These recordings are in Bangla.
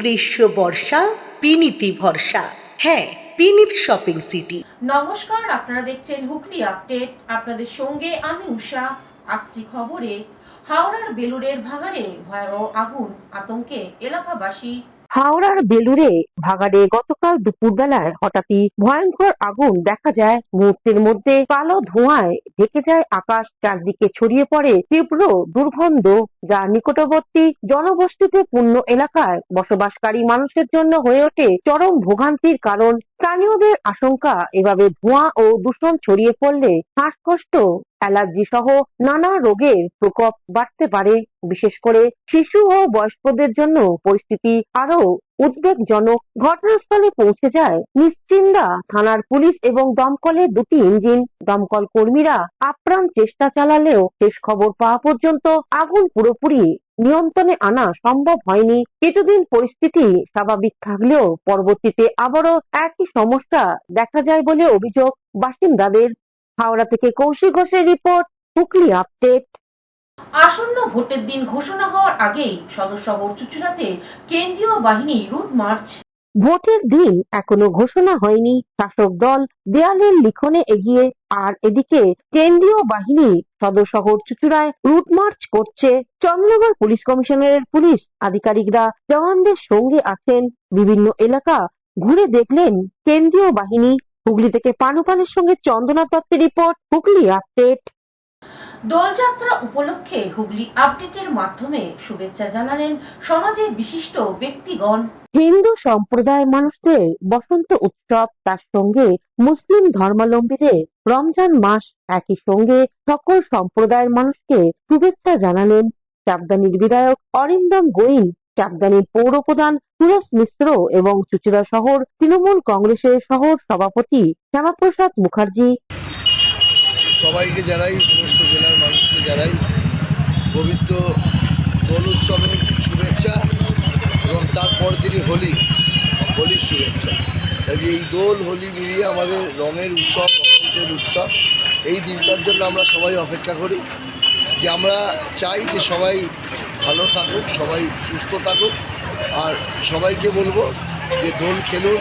গ্রীষ্ম বর্ষা বিনীতি ভরসা। হ্যাঁ, বিনীত শপিং সিটি। নমস্কার, আপনারা দেখছেন হুগলি আপডেট। আপনাদের সঙ্গে আমি উষা। আসছি খবরে। হাওড়ার বেলুড়ের ভাগাড়ে ভয়াবহ আগুন, আতঙ্কে এলাকাবাসী। হাওড়ার বেলুড়ে ভাগাড়ে গতকাল দুপুরবেলায় হঠাৎই ভয়ঙ্কর আগুন দেখা যায়। মুহূর্তের মধ্যে কালো ধোঁয়ায় ঢেকে যায় আকাশ, চারদিকে ছড়িয়ে পড়ে তীব্র দুর্গন্ধ, যা নিকটবর্তী জনবসতিতে পূর্ণ এলাকায় বসবাসকারী মানুষের জন্য হয়ে ওঠে চরম ভোগান্তির কারণ। স্থানীয়দের আশঙ্কা, এভাবে ধোঁয়া ও দূষণ ছড়িয়ে পড়লে শ্বাসকষ্ট, অ্যালার্জি সহ নানা রোগের প্রকোপ বাড়তে পারে। বিশেষ করে শিশু ও বয়স্কদের জন্য পরিস্থিতি আরো উদ্বেগজনক। ঘটনাস্থলে পৌঁছে যায় নিশ্চিন্দা থানার পুলিশ এবং দমকলের দুটি ইঞ্জিন। দমকল কর্মীরা আপ্রাণ চেষ্টা চালালেও শেষ খবর পাওয়া পর্যন্ত আগুন পুরোপুরি নিয়ন্ত্রণে আনা সম্ভব হয়নি। কিছুদিন পরিস্থিতি স্বাভাবিক থাকলেও পরবর্তীতে আবারও একই সমস্যা দেখা যায় বলে অভিযোগ বাসিন্দাদের। হাওড়া থেকে কৌশিক ঘোষের রিপোর্ট, হুগলি আপডেট। আসন্ন ভোটের দিন ঘোষণা হওয়ার আগেই সদরশহর চুঁচুড়াতে কেন্দ্রীয় বাহিনী রুট মার্চ। ভোটের দিন এখনো ঘোষণা হয়নি, শাসক দল দেয়ালের লিখনে এগিয়ে। আর এদিকে কেন্দ্রীয় বাহিনী সদর শহর চুঁচুড়ায় রুট মার্চ করছে। চন্দ্রনগর পুলিশ কমিশনারের পুলিশ আধিকারিকরা জওয়ানদের সঙ্গে আছেন। বিভিন্ন এলাকা ঘুরে দেখলেন কেন্দ্রীয় বাহিনী। হুগলি থেকে পানুপালের সঙ্গে চন্দনা দত্তের রিপোর্ট, হুগলি আপডেট। দোলযাত্রা উপলক্ষে হুগলি আপডেটের মাধ্যমে শুভেচ্ছা জানালেন সমাজের বিশিষ্ট ব্যক্তিগণ। হিন্দু সম্প্রদায়ের মানুষদের বসন্ত উৎসব, তার সঙ্গে মুসলিম ধর্মাবলম্বীদের রমজান মাস। একই সঙ্গে সকল সম্প্রদায়ের মানুষকে শুভেচ্ছা জানালেন চাকদানির বিধায়ক অরিন্দম গোয়েল, চাকদানির পৌর প্রধান সুরেশ মিশ্র এবং চুঁচুড়া শহর তৃণমূল কংগ্রেসের শহর সভাপতি শ্যামাপ্রসাদ মুখার্জি। সবাইকে জানাই, সমস্ত জেলার মানুষকে জানাই পবিত্র দোল উৎসবের শুভেচ্ছা এবং তারপর দিনই হোলির শুভেচ্ছা। কাজে এই দোল হোলি মিলিয়ে আমাদের রঙের উৎসব, বসন্তের উৎসব। এই দিনটার জন্য আমরা সবাই অপেক্ষা করি, যে আমরা চাই যে সবাই ভালো থাকুক, সবাই সুস্থ থাকুক। আর সবাইকে বলবো যে দোল খেলুন,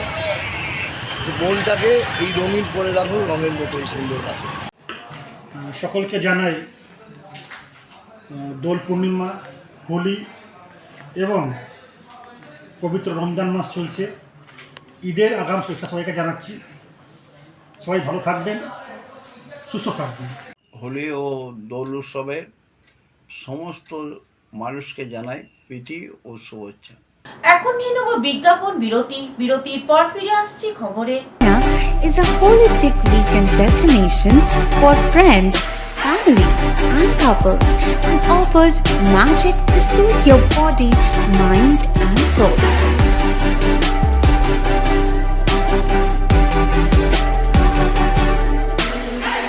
মনটাকে এই রঙিন করে রাখুন, রঙের মতোই সুন্দর রাখুন। সকলকে জানাই দোল পূর্ণিমা, হোলি এবং পবিত্র রমজান মাস চলছে, ঈদের আগাম শুভেচ্ছা সবাইকে জানাচ্ছি। সবাই ভালো থাকবেন, সুস্থ থাকবেন। হোলি ও দোল উৎসবের সমস্ত মানুষকে জানাই প্রীতি ও শুভেচ্ছা। এখন নিয়ে নেব বিজ্ঞাপন বিরতি। বিরতির পর ফিরে আসছি খবরে। Is a holistic weekend destination for friends, family, and couples and offers magic to soothe your body, mind, and soul.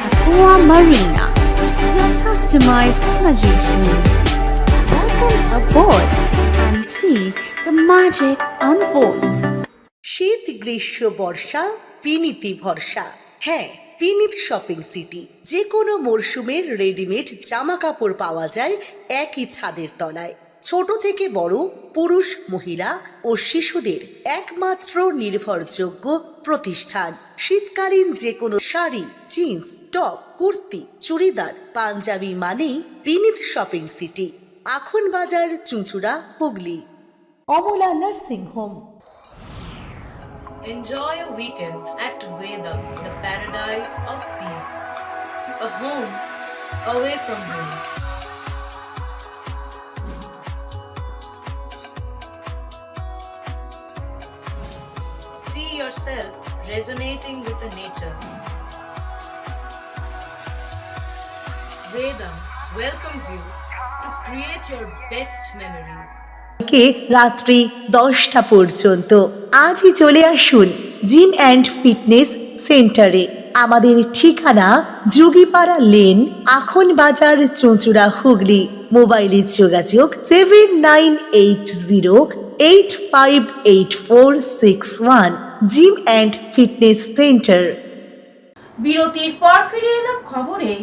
Aqua Marina, your customized magician. Welcome aboard and see the magic unfold. শীত গ্রীষ্ম বর্ষা বিনীতি ভরসা। হ্যাঁ, বিনীত শপিং সিটি। যে কোনো মরশুমের রেডিমেড জামা কাপড় পাওয়া যায় একই ছাদের তলায়। ছোট থেকে বড়, পুরুষ, মহিলা ও শিশুদের একমাত্র নির্ভরযোগ্য প্রতিষ্ঠান। শীতকালীন যে কোনো শাড়ি, জিন্স, টপ, কুর্তি, চুড়িদার, পাঞ্জাবি মানেই বিনীত শপিং সিটি। আখন বাজার, চুঁচুড়া, Hooghly. Amala nursing home. Enjoy a weekend at Vedam, the paradise of peace. A home away from home. See yourself resonating with the nature. Vedam welcomes you to create your best memories. রাত্রি 10টা পর্যন্ত আজই চলে আসুন জিম অ্যান্ড ফিটনেস সেন্টারে। আমাদের ঠিকানা যোগীপাড়া লেন, আখন বাজার, চুঁচুড়া, হুগলি। মোবাইলের যোগাযোগ 7980858461। Gym and fitness centre. বিরতির পর ফিরে এলাম খবরে।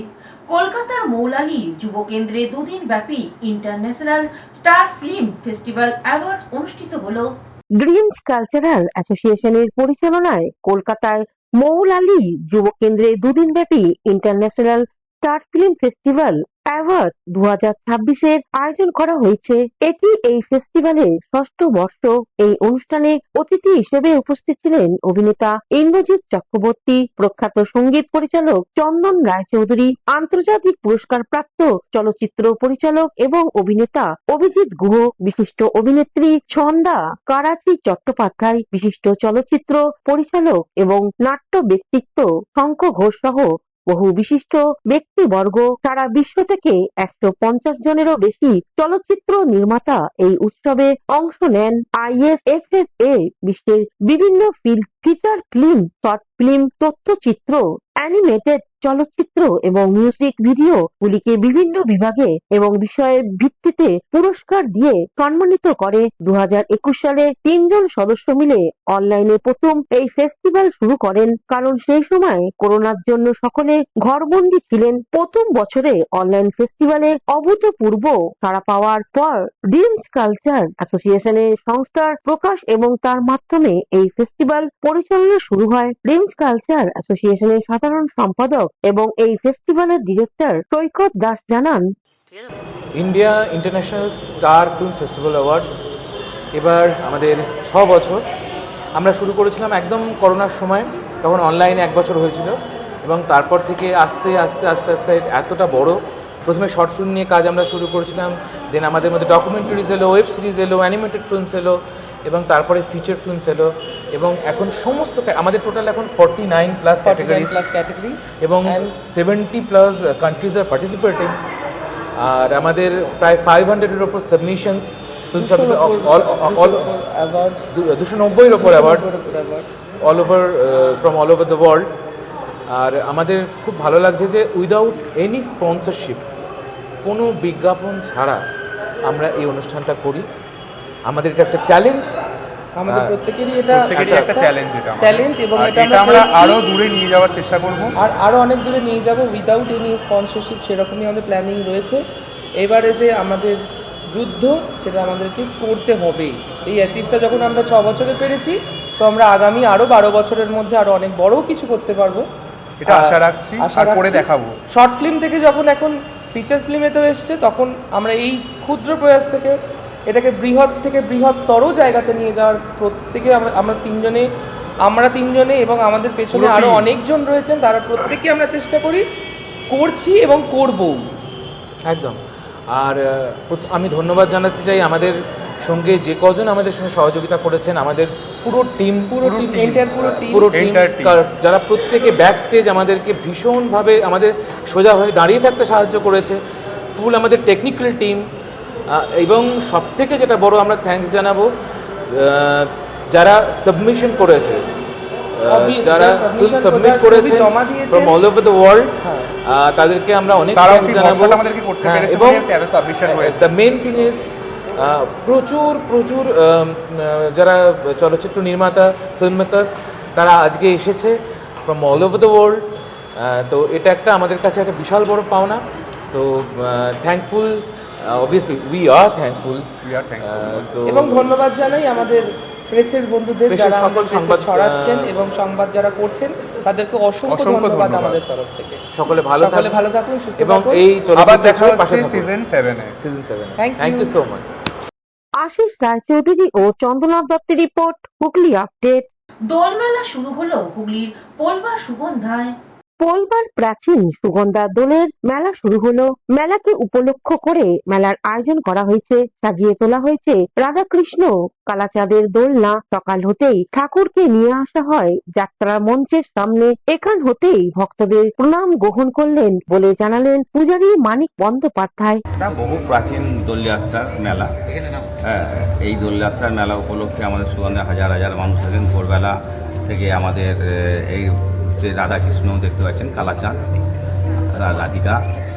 কলকাতার মৌলালী যুব কেন্দ্রে দুদিন ব্যাপী international star film festival award অনুষ্ঠিত হলো। ড্রিমস কালচারাল অ্যাসোসিয়েশনের পরিচালনায় কলকাতায় মৌলালী যুব কেন্দ্রে দুদিনব্যাপী international star film festival award 2026 আয়োজন করা হয়েছে। এটি এই ফেস্টিভ্যালের ষষ্ঠ বর্ষ। এই অনুষ্ঠানে অতিথি হিসেবে উপস্থিত ছিলেন অভিনেতা ইন্দ্রজিৎ চক্রবর্তী, প্রখ্যাত সঙ্গীত পরিচালক চন্দন রায়চৌধুরী, আন্তর্জাতিক পুরস্কারপ্রাপ্ত চলচ্চিত্র পরিচালক এবং অভিনেতা অভিজিৎ গুহ, বিশিষ্ট অভিনেত্রী ছন্দা কারাচি চট্টোপাধ্যায়, বিশিষ্ট চলচ্চিত্র পরিচালক এবং নাট্য ব্যক্তিত্ব শঙ্খ ঘোষ সহ বহু বিশিষ্ট ব্যক্তিবর্গ। সারা বিশ্ব থেকে 150 জনেরও বেশি চলচ্চিত্র নির্মাতা এই উৎসবে অংশ নেন। ISFFA বিশ্বের বিভিন্ন ফিচার ফিল্ম, শর্ট ফিল্ম, তথ্যচিত্র, অ্যানিমেটেড চলচ্চিত্র এবং মিউজিক ভিডিও গুলিকে বিভিন্ন বিভাগে এবং বিষয়ের ভিত্তিতে পুরস্কার দিয়ে সম্মানিত করে। 2021 সালে 3 জন সদস্য মিলে অনলাইনে প্রথম এই ফেস্টিভ্যাল শুরু করেন, কারণ সেই সময় করোনার জন্য সকলে ঘরবন্দি ছিলেন। প্রথম বছরে অনলাইন ফেস্টিভ্যালে অভূতপূর্ব সাড়া পাওয়ার পর ড্রিমস কালচার অ্যাসোসিয়েশনের সংস্থার প্রকাশ এবং তার মাধ্যমে এই ফেস্টিভ্যাল পরিচালনা শুরু হয়। ড্রিমস কালচার অ্যাসোসিয়েশনের সাধারণ সম্পাদক এবং এই ফেস্টিভ্যালের ডিরেক্টর সৈকত দাস জানান, India international star film festival awards এবার আমাদের 6 বছর। আমরা শুরু করেছিলাম একদম করোনার সময়, তখন অনলাইনে 1 বছর হয়েছিল এবং তারপর থেকে আস্তে আস্তে আস্তে আস্তে এতটা বড়। প্রথমে শর্ট ফিল্ম নিয়ে কাজ আমরা শুরু করেছিলাম, দেন আমাদের মধ্যে ডকুমেন্টারিজ এলো, ওয়েব সিরিজ এলো, অ্যানিমেটেড ফিল্মস এলো এবং তারপরে ফিচার ফিল্মস এলো এবং এখন সমস্ত আমাদের টোটাল এখন 49+ ক্যাটাগরি এবং 70+ কান্ট্রিজ আর পার্টিসিপেটিং। আর আমাদের প্রায় 500-এর ওপর সাবমিশনস, ফিল্ম সার্ভিস অ্যাওয়ার্ড 290-এর ওপর award all over from all over the world. আর আমাদের খুব ভালো লাগছে যে উইদাউট এনি স্পন্সরশিপ, কোনো বিজ্ঞাপন ছাড়া আমরা এই অনুষ্ঠানটা করি। আমাদের এটা একটা চ্যালেঞ্জ, আমাদের প্রত্যেকেরই এটা একটা চ্যালেঞ্জ, এবং এটা আমরা আরো দূরে নিয়ে যাওয়ার চেষ্টা করব আর আরো অনেক দূরে নিয়ে যাব উইদাউট এনি স্পন্সরশিপ। সেরকমই আমাদের প্ল্যানিং রয়েছে। এবারেতে আমাদের যুদ্ধ, সেটা আমাদেরকে করতে হবে। এই অ্যাচিভটা যখন আমরা 6 বছরে পেরেছি, তো আমরা আগামী আরো 12 বছরের মধ্যে আরো অনেক বড় কিছু করতে পারবো, এটা আশা রাখছি আর করে দেখাবো। শর্ট ফিল্ম থেকে যখন এখন ফিচার ফিল্মেতেও এসছে, তখন আমরা এই ক্ষুদ্র প্রয়াস থেকে এটাকে বৃহৎ থেকে বৃহত্তর জায়গাতে নিয়ে যাওয়ার প্রত্যেকে আমরা তিনজনে এবং আমাদের পেছনে আরো অনেকজন রয়েছেন, তারা প্রত্যেকে আমরা চেষ্টা করছি এবং করব একদম। আর আমি ধন্যবাদ জানাতে চাই আমাদের সঙ্গে যে কজন আমাদের সঙ্গে সহযোগিতা করেছেন, আমাদের পুরো টিম যারা প্রত্যেকে ব্যাক স্টেজ আমাদেরকে ভীষণভাবে আমাদের সোজাভাবে দাঁড়িয়ে থাকতে সাহায্য করেছে, ফুল আমাদের টেকনিক্যাল টিম। এবং সবথেকে যেটা বড় আমরা থ্যাঙ্কস জানাবো যারা সাবমিশন করেছে, যারা সাবমিট করেছে from all over the world, তাদেরকে আমরা অনেক থ্যাঙ্কস জানাবো। এবং দ্য মেইন থিং ইজ প্রচুর যারা চলচ্চিত্র নির্মাতা, ফিল্ম মেকার্স, তারা আজকে এসেছে from all over the world. তো এটা একটা আমাদের কাছে একটা বিশাল বড় পাওনা। So thankful, obviously we are thankful এবং ধন্যবাদ জানাই আমাদের প্রেসের বন্ধুদের যারা সকল সংবাদ ছড়াচ্ছেন এবং সংবাদ যারা করছেন, তাদেরকে অসংখ্য ধন্যবাদ আমাদের তরফ থেকে। সকলে ভালো থাকুন, সুস্থ এবং থাকুন। এই আবার দেখা হচ্ছে season 7 thank you so much. Ashis Roychowdhury ও চন্দ্রনাথ দত্তের রিপোর্ট, হুগলি আপডেট। দোলমেলা শুরু হলো হুগলির পোলবা সুগন্ধায়। পোলবার প্রাচীন সুগন্ধা দোলের মেলা শুরু হলো। মেলাকে উপলক্ষ করে মেলার আয়োজন করা হয়েছে, সাজিয়ে তোলা হয়েছে রাধাকৃষ্ণ কালাচাঁদের দোলনা। সকাল হতেই ঠাকুরকে নিয়ে আসা হয় যাত্রা মঞ্চের সামনে। এখান হতেই ভক্তদের প্রণাম গ্রহণ করলেন বলে জানালেন পূজারী মানিক বন্দ্যোপাধ্যায়। বহু প্রাচীন দোলযাত্রার মেলা। এই দোলযাত্রার মেলা উপলক্ষে আমাদের সুগন্ধা হাজার হাজার মানুষ আছেন। ভোরবেলা থেকে আমাদের এই যে রাধাকৃষ্ণ দেখতে পাচ্ছেন, কালাচাঁদ, রাধিকা,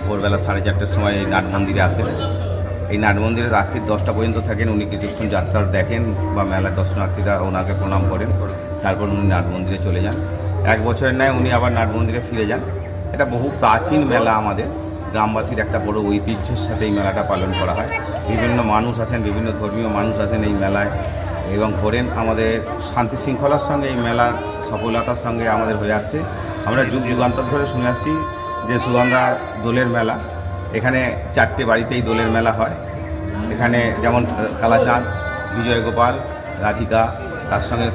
ভোরবেলা 4:30টার সময় এই নাট মন্দিরে আসেন। এই নাট মন্দিরে রাত্রি 10টা পর্যন্ত থাকেন। উনি কিছুক্ষণ যাত্রা দেখেন বা মেলার দর্শনার্থীরা ওনাকে প্রণাম করেন, তারপর উনি নাট মন্দিরে চলে যান। 1 বছরের ন্যায় উনি আবার নাট মন্দিরে ফিরে যান। এটা বহু প্রাচীন মেলা, আমাদের গ্রামবাসীর একটা বড় ঐতিহ্যের সাথে এই মেলাটা পালন করা হয়। বিভিন্ন মানুষ আসেন, বিভিন্ন ধর্মীয় মানুষ আসেন এই মেলায়। এবং ঘোরেন আমাদের শান্তি শৃঙ্খলার সঙ্গে এই মেলার সফলতার সঙ্গে আমাদের হয়ে আসছে। আমরা যুগ যুগান্তর ধরে শুনে আসছি যে সুগন্ধা দোলের মেলা, এখানে 4টে বাড়িতেই দোলের মেলা হয়। এখানে যেমন কালাচাঁদ, বিজয়গোপাল, রাধিকা, তার সঙ্গে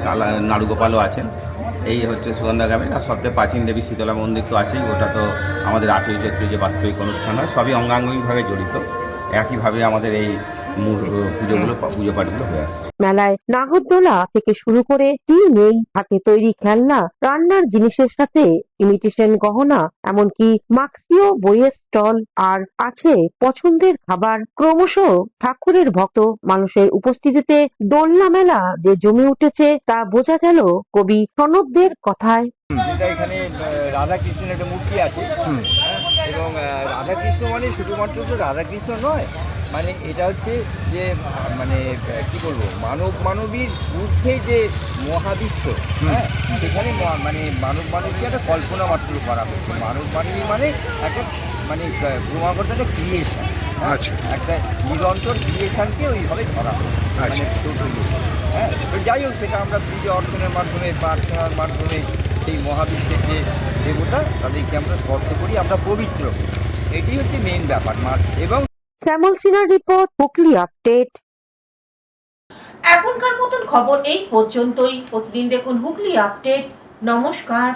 নাড়ুগোপালও আছেন। এই হচ্ছে সুগন্ধা গ্রামের। আর সবথেকে প্রাচীন দেবী শীতলা মন্দির তো আছেই, ওটা তো আমাদের 8ই চৈত্র যে বাৎসরিক অনুষ্ঠান হয় সবই অঙ্গাঙ্গিকভাবে জড়িত। একইভাবে আমাদের এই পুজো পাঠগুলো হয়ে আসছে। মেলায় নাগরদোলা থেকে শুরু করে কি নেই, হাতে তৈরি খেলনা, রান্নার জিনিসের সাথে ইমিটেশন গহনা, এমনকি মার্ক্সীয় বইয়ের স্টল, আর আছে পছন্দের খাবার। ক্রমশ ঠাকুরের ভক্ত মানুষের উপস্থিতিতে দোলনা মেলা যে জমে উঠেছে তা বোঝা গেল কবি সনদদের কথায়। যেটা এখানে রাধাকৃষ্ণের একটা মূর্তি আছে, এবং রাধাকৃষ্ণ মানে শুধুমাত্র তো রাধাকৃষ্ণ নয়, মানে এটা হচ্ছে যে মানে কি বলবো, মানবীর ঊর্ধ্বে যে মহাবিশ্ব, হ্যাঁ, সেখানে মানে মানবী একটা কল্পনা মাত্র করা হচ্ছে। মানবী মানে একটা মানে ক্রমাগত একটা ক্রিয়েশন, একটা নিরন্তর ক্রিয়েশনকে ওইভাবে ধরা হয়। হ্যাঁ, তো যাই হোক, সেটা আমরা পুজো অর্চনের মাধ্যমে, প্রার্থনার মাধ্যমে সেই মহাবিশ্বের যে দেবতা তাদেরকে আমরা স্পর্শ করি, আমরা পবিত্র করি। এটি হচ্ছে মেইন ব্যাপার। এবং শ্যামল সিনহার রিপোর্ট, হুগলি আপডেট। এখনকার মতন খবর এই পর্যন্তই। প্রতিদিন দেখুন হুগলি আপডেট। নমস্কার।